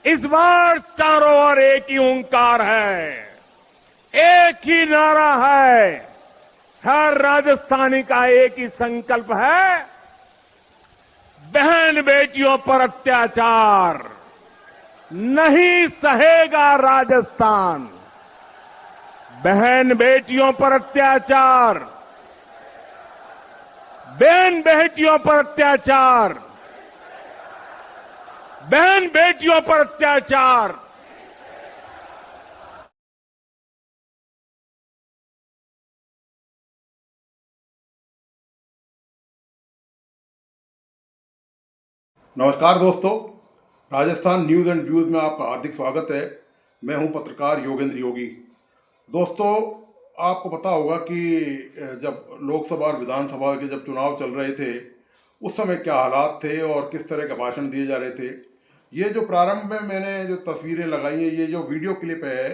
इस बार चारों ओर एक ही ओंकार है, एक ही नारा है, हर राजस्थानी का एक ही संकल्प है, बहन बेटियों पर अत्याचार नहीं सहेगा राजस्थान। बहन बेटियों पर अत्याचार, बहन बेटियों पर अत्याचार, बहन बेटियों पर अत्याचार। नमस्कार दोस्तों, राजस्थान न्यूज़ एंड व्यूज़ में आपका हार्दिक स्वागत है। मैं हूं पत्रकार योगेंद्र योगी। दोस्तों, आपको पता होगा कि जब लोकसभा और विधानसभा के जब चुनाव चल रहे थे उस समय क्या हालात थे और किस तरह के भाषण दिए जा रहे थे। ये जो प्रारंभ में मैंने जो तस्वीरें लगाई हैं, ये जो वीडियो क्लिप है,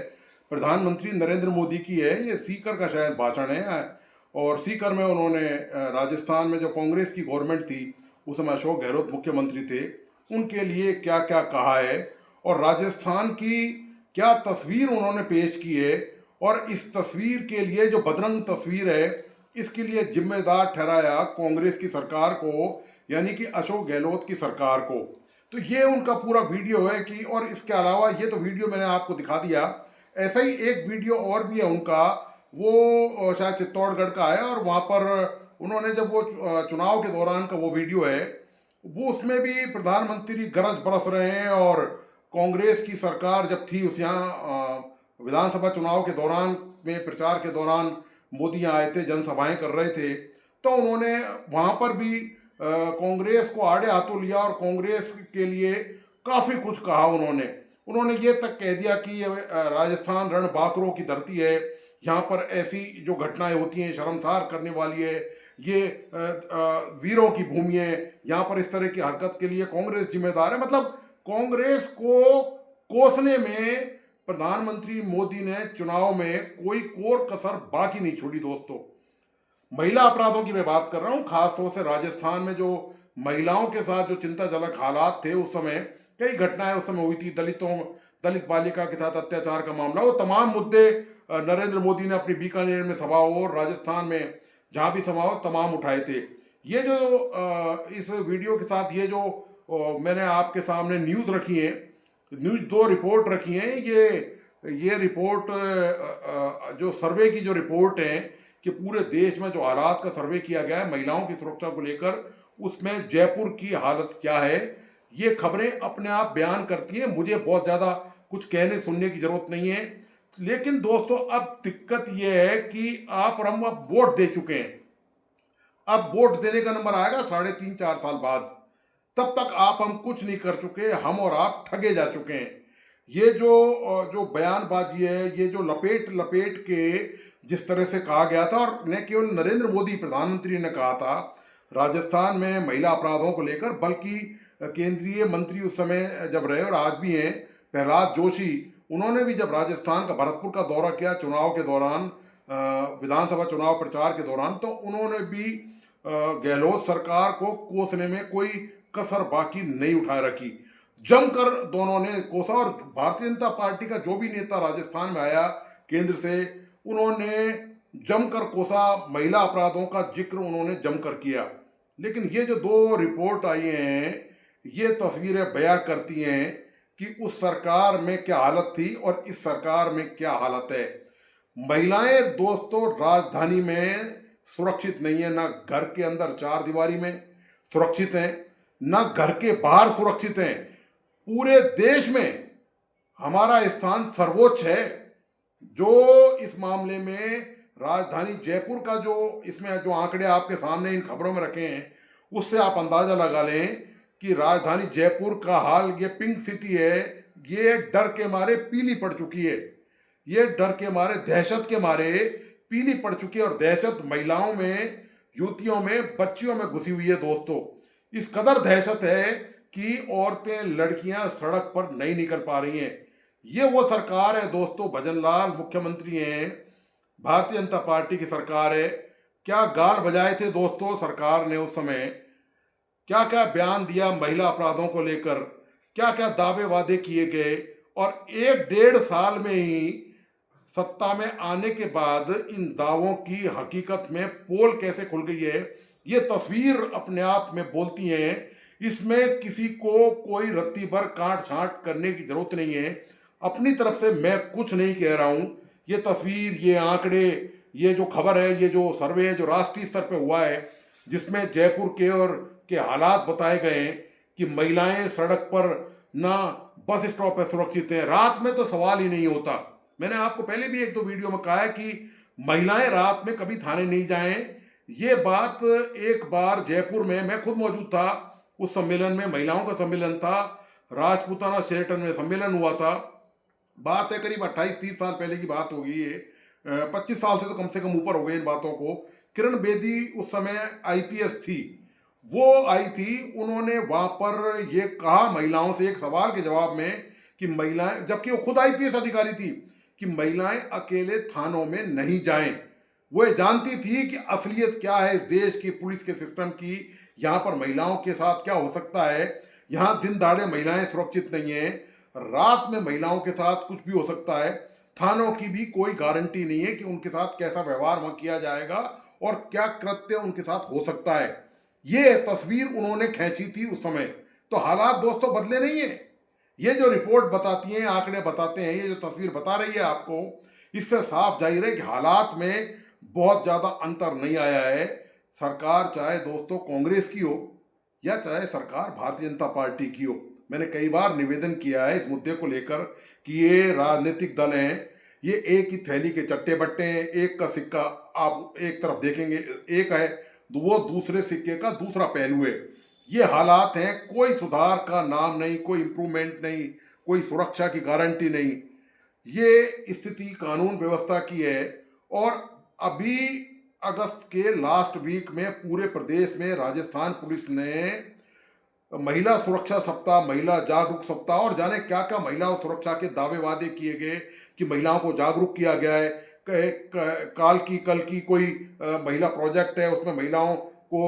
प्रधानमंत्री नरेंद्र मोदी की है। ये सीकर का शायद भाषण है और सीकर में उन्होंने राजस्थान में जो कांग्रेस की गवर्नमेंट थी, उस समय अशोक गहलोत मुख्यमंत्री थे, उनके लिए क्या क्या कहा है और राजस्थान की क्या तस्वीर उन्होंने पेश की है। और इस तस्वीर के लिए जो बदरंग तस्वीर है, इसके लिए जिम्मेदार ठहराया कांग्रेस की सरकार को, यानी कि अशोक गहलोत की सरकार को। तो ये उनका पूरा वीडियो है कि, और इसके अलावा ये तो वीडियो मैंने आपको दिखा दिया, ऐसा ही एक वीडियो और भी है उनका, वो शायद चित्तौड़गढ़ का है और वहाँ पर उन्होंने जब वो चुनाव के दौरान का वो वीडियो है, वो उसमें भी प्रधानमंत्री गरज बरस रहे हैं। और कांग्रेस की सरकार जब थी उस यहाँ विधानसभा चुनाव के दौरान में प्रचार के दौरान मोदी यहाँ आए थे, जनसभाएं कर रहे थे, तो उन्होंने वहाँ पर भी कांग्रेस को आड़े हाथों लिया और कांग्रेस के लिए काफ़ी कुछ कहा। उन्होंने ये तक कह दिया कि ये राजस्थान रणबांकुरों की धरती है, यहाँ पर ऐसी जो घटनाएं होती हैं शर्मसार करने वाली है, ये वीरों की भूमि है, यहाँ पर इस तरह की हरकत के लिए कांग्रेस जिम्मेदार है। मतलब कांग्रेस को कोसने में प्रधानमंत्री मोदी ने चुनाव में कोई कोर कसर बाकी नहीं छोड़ी। दोस्तों, महिला अपराधों की मैं बात कर रहा हूँ, खासतौर से राजस्थान में जो महिलाओं के साथ जो चिंताजनक हालात थे, उस समय कई घटनाएं उस समय हुई थी। दलित बालिका के साथ अत्याचार का मामला, वो तमाम मुद्दे नरेंद्र मोदी ने अपनी बीकानेर में सभा हो और राजस्थान में जहाँ भी सभा हो तमाम उठाए थे। ये जो इस वीडियो के साथ ये जो मैंने आपके सामने न्यूज़ रखी है, न्यूज़ दो रिपोर्ट रखी हैं। ये रिपोर्ट जो सर्वे की जो रिपोर्ट है कि पूरे देश में जो हालात का सर्वे किया गया है महिलाओं की सुरक्षा को लेकर, उसमें जयपुर की हालत क्या है, ये खबरें अपने आप बयान करती हैं। मुझे बहुत ज़्यादा कुछ कहने सुनने की ज़रूरत नहीं है। लेकिन दोस्तों, अब दिक्कत यह है कि आप और हम अब वोट दे चुके हैं। अब वोट देने का नंबर आएगा 3.5-4 साल बाद, तब तक आप हम कुछ नहीं कर चुके, हम और आप ठगे जा चुके हैं। ये जो बयानबाजी है, ये जो लपेट लपेट के जिस तरह से कहा गया था, और न केवल नरेंद्र मोदी प्रधानमंत्री ने कहा था राजस्थान में महिला अपराधों को लेकर, बल्कि केंद्रीय मंत्री उस समय जब रहे और आज भी हैं प्रहलाद जोशी, उन्होंने भी जब राजस्थान का भरतपुर का दौरा किया चुनाव के दौरान, विधानसभा चुनाव प्रचार के दौरान, तो उन्होंने भी गहलोत सरकार को कोसने में कोई कसर बाकी नहीं उठा रखी। जमकर दोनों ने कोसा और भारतीय जनता पार्टी का जो भी नेता राजस्थान में आया केंद्र से, उन्होंने जमकर कोसा, महिला अपराधों का जिक्र उन्होंने जमकर किया। लेकिन ये जो दो रिपोर्ट आई हैं, ये तस्वीरें बयां करती हैं कि उस सरकार में क्या हालत थी और इस सरकार में क्या हालत है। महिलाएं दोस्तों राजधानी में सुरक्षित नहीं है, ना घर के अंदर चार दीवारी में सुरक्षित हैं, ना घर के बाहर सुरक्षित हैं। पूरे देश में हमारा स्थान सर्वोच्च है। जो इस मामले में राजधानी जयपुर का जो इसमें जो आंकड़े आपके सामने इन खबरों में रखे हैं, उससे आप अंदाजा लगा लें कि राजधानी जयपुर का हाल, ये पिंक सिटी है, ये डर के मारे पीली पड़ चुकी है। ये डर के मारे, दहशत के मारे पीली पड़ चुकी है और दहशत महिलाओं में, युवतियों में, बच्चियों में घुसी हुई है। दोस्तों, इस कदर दहशत है कि औरतें, लड़कियां सड़क पर नहीं निकल पा रही हैं। ये वो सरकार है दोस्तों, भजनलाल मुख्यमंत्री हैं, भारतीय जनता पार्टी की सरकार है। क्या गाल बजाए थे दोस्तों सरकार ने उस समय, क्या क्या बयान दिया महिला अपराधों को लेकर। क्या क्या दावे वादे किए गए, और 1-1.5 साल में ही सत्ता में आने के बाद इन दावों की हकीकत में पोल कैसे खुल गई है, ये तस्वीर अपने आप में बोलती है। इसमें किसी को कोई रत्ती भर काट छांट करने की जरूरत नहीं है। अपनी तरफ से मैं कुछ नहीं कह रहा हूँ। ये तस्वीर, ये आंकड़े, ये जो खबर है, ये जो सर्वे है जो राष्ट्रीय स्तर पे हुआ है, जिसमें जयपुर के और के हालात बताए गए हैं कि महिलाएं सड़क पर ना बस स्टॉप पे सुरक्षित हैं, रात में तो सवाल ही नहीं होता। मैंने आपको पहले भी 1-2 वीडियो में कहा है कि महिलाएं रात में कभी थाने नहीं जाएं। ये बात एक बार जयपुर में मैं खुद मौजूद था, उस सम्मेलन में, महिलाओं का सम्मेलन था, राजपूताना शेरटन में सम्मेलन हुआ था। बात है करीब 28-30 साल पहले की बात होगी ये, 25 साल से तो कम से कम ऊपर हो गए इन बातों को। किरण बेदी उस समय आईपीएस थी, वो आई थी, उन्होंने वहां पर ये कहा महिलाओं से एक सवाल के जवाब में कि महिलाएं, जबकि वो खुद आईपीएस अधिकारी थी, कि महिलाएं अकेले थानों में नहीं जाएं। वो ये जानती थी कि असलियत क्या है इस देश की पुलिस के सिस्टम की, यहाँ पर महिलाओं के साथ क्या हो सकता है। यहाँ दिन दहाड़े महिलाएं सुरक्षित नहीं है, रात में महिलाओं के साथ कुछ भी हो सकता है। थानों की भी कोई गारंटी नहीं है कि उनके साथ कैसा व्यवहार वहां किया जाएगा और क्या कृत्य उनके साथ हो सकता है। ये तस्वीर उन्होंने खींची थी उस समय। तो हालात दोस्तों बदले नहीं है। ये जो रिपोर्ट बताती है, आंकड़े बताते हैं, ये जो तस्वीर बता रही है आपको, इससे साफ जाहिर है कि हालात में बहुत ज़्यादा अंतर नहीं आया है। सरकार चाहे दोस्तों कांग्रेस की हो या चाहे सरकार भारतीय जनता पार्टी की हो, मैंने कई बार निवेदन किया है इस मुद्दे को लेकर कि ये राजनीतिक दल हैं, ये एक ही थैली के चट्टे बट्टे हैं। एक का सिक्का आप एक तरफ देखेंगे एक है, वो दूसरे सिक्के का दूसरा पहलू है। ये हालात हैं, कोई सुधार का नाम नहीं, कोई इम्प्रूवमेंट नहीं, कोई सुरक्षा की गारंटी नहीं। ये स्थिति कानून व्यवस्था की है। और अभी अगस्त के लास्ट वीक में पूरे प्रदेश में राजस्थान पुलिस ने महिला सुरक्षा सप्ताह, महिला जागरूक सप्ताह और जाने क्या क्या महिला सुरक्षा के दावे वादे किए गए कि महिलाओं को जागरूक किया गया है। कल की कोई महिला प्रोजेक्ट है, उसमें महिलाओं को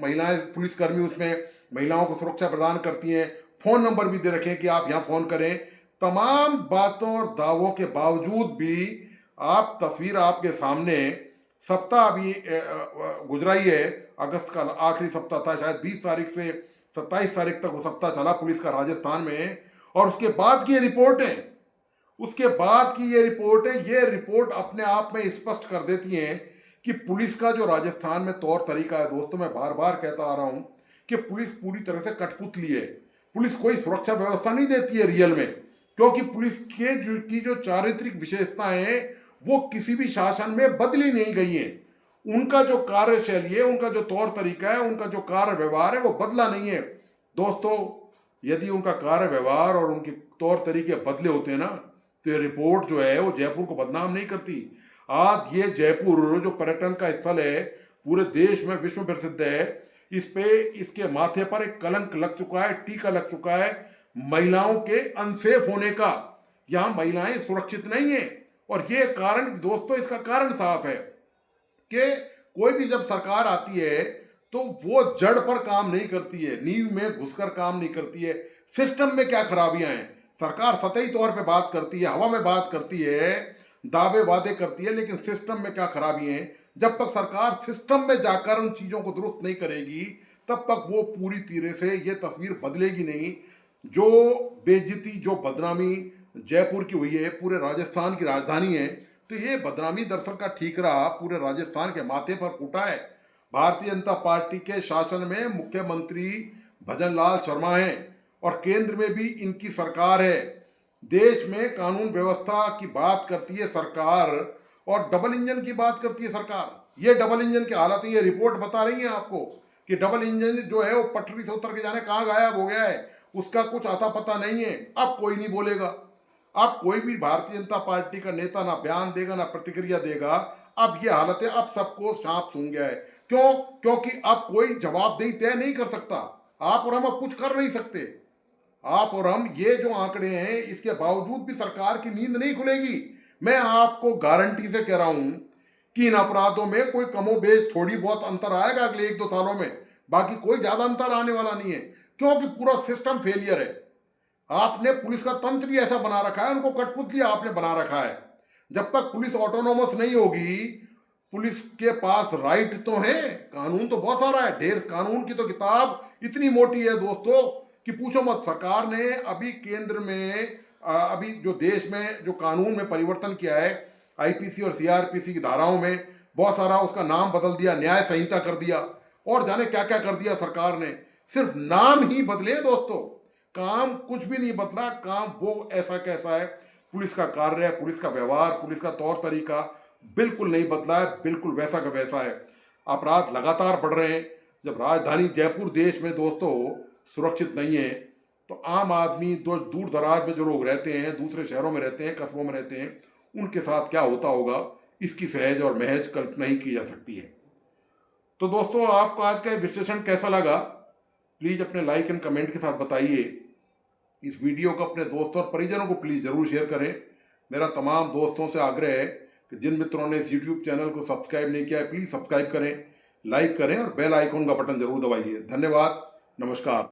महिलाएं पुलिसकर्मी उसमें महिलाओं को सुरक्षा प्रदान करती हैं। फ़ोन नंबर भी दे रखे कि आप यहाँ फ़ोन करें। तमाम बातों और दावों के बावजूद भी आप तस्वीर आपके सामने, सप्ताह अभी गुजरा ही है, अगस्त का आखिरी सप्ताह था, शायद 20 तारीख से 27 तारीख तक वो सप्ताह चला पुलिस का राजस्थान में। और उसके बाद की ये रिपोर्टें, ये रिपोर्ट अपने आप में स्पष्ट कर देती हैं कि पुलिस का जो राजस्थान में तौर तरीका है दोस्तों, मैं बार बार कहता आ रहा हूं कि पुलिस पूरी तरह से कठपुतली है। पुलिस कोई सुरक्षा व्यवस्था नहीं देती है रियल में, क्योंकि पुलिस की जो चारित्रिक विशेषताएं हैं वो किसी भी शासन में बदली नहीं गई हैं। उनका जो कार्यशैली है, उनका जो तौर तरीका है, उनका जो कार्य व्यवहार है वो बदला नहीं है दोस्तों। यदि उनका कार्य व्यवहार और उनके तौर तरीके बदले होते हैं ना, तो ये रिपोर्ट जो है वो जयपुर को बदनाम नहीं करती। आज ये जयपुर जो पर्यटन का स्थल है, पूरे देश में विश्व प्रसिद्ध है, इस पे इसके माथे पर एक कलंक लग चुका है, टीका लग चुका है महिलाओं के अनसेफ होने का। यहाँ महिलाएं सुरक्षित नहीं है। और ये कारण दोस्तों, इसका कारण साफ है कि कोई भी जब सरकार आती है तो वो जड़ पर काम नहीं करती है, नींव में घुसकर काम नहीं करती है। सिस्टम में क्या खराबियां हैं, सरकार सतही तौर पे बात करती है, हवा में बात करती है, दावे वादे करती है, लेकिन सिस्टम में क्या खराबी हैं, जब तक सरकार सिस्टम में जाकर उन चीज़ों को दुरुस्त नहीं करेगी तब तक वो पूरी तरह से ये तस्वीर बदलेगी नहीं। जो बेइज्जती, जो बदनामी जयपुर की हुई है, पूरे राजस्थान की राजधानी है, तो ये बदनामी दरअसल का ठीकरा पूरे राजस्थान के माथे पर फूटा है। भारतीय जनता पार्टी के शासन में मुख्यमंत्री भजन लाल शर्मा हैं और केंद्र में भी इनकी सरकार है। देश में कानून व्यवस्था की बात करती है सरकार और डबल इंजन की बात करती है सरकार। ये डबल इंजन की हालत है। ये रिपोर्ट बता रही है आपको कि डबल इंजन जो है वो पटरी से उतर के जाने कहाँ गायब हो गया है, उसका कुछ आता पता नहीं है। अब कोई नहीं बोलेगा, अब कोई भी भारतीय जनता पार्टी का नेता ना बयान देगा ना प्रतिक्रिया देगा। अब ये हालत है, अब सबको सांप सूंघ गया है। क्यों? क्योंकि अब कोई जवाबदेही तय नहीं कर सकता। आप और हम अब कुछ कर नहीं सकते। आप और हम, ये जो आंकड़े हैं, इसके बावजूद भी सरकार की नींद नहीं खुलेगी। मैं आपको गारंटी से कह रहा हूं कि इन अपराधों में कोई कमोबेश थोड़ी बहुत अंतर आएगा अगले 1-2 सालों में, बाकी कोई ज्यादा अंतर आने वाला नहीं है। क्योंकि पूरा सिस्टम फेलियर है। आपने पुलिस का तंत्र ही ऐसा बना रखा है, उनको कठपुतली आपने बना रखा है। जब तक पुलिस ऑटोनोमस नहीं होगी, पुलिस के पास राइट तो है, कानून तो बहुत सारा है, ढेर कानून की तो किताब इतनी मोटी है दोस्तों कि पूछो मत। सरकार ने अभी केंद्र में अभी जो देश में जो कानून में परिवर्तन किया है, आईपीसी और सीआरपीसी की धाराओं में बहुत सारा उसका नाम बदल दिया, न्याय संहिता कर दिया और जाने क्या क्या कर दिया सरकार ने। सिर्फ नाम ही बदले दोस्तों, काम कुछ भी नहीं बदला। काम वो ऐसा कैसा है, पुलिस का कार्य, पुलिस का व्यवहार, पुलिस का तौर तरीका बिल्कुल नहीं बदला है, बिल्कुल वैसा का वैसा है। अपराध लगातार बढ़ रहे हैं। जब राजधानी जयपुर देश में दोस्तों सुरक्षित नहीं है, तो आम आदमी दूर दराज में जो लोग रहते हैं, दूसरे शहरों में रहते हैं, कस्बों में रहते हैं, उनके साथ क्या होता होगा, इसकी सहज और महज कल्पना ही की जा सकती है। तो दोस्तों, आपको आज का विश्लेषण कैसा लगा, प्लीज़ अपने लाइक एंड कमेंट के साथ बताइए। इस वीडियो को अपने दोस्तों और परिजनों को प्लीज़ ज़रूर शेयर करें। मेरा तमाम दोस्तों से आग्रह है कि जिन मित्रों ने इस यूट्यूब चैनल को सब्सक्राइब नहीं किया है, प्लीज़ सब्सक्राइब करें, लाइक करें और बेल आइकॉन का बटन ज़रूर दबाइए। धन्यवाद, नमस्कार।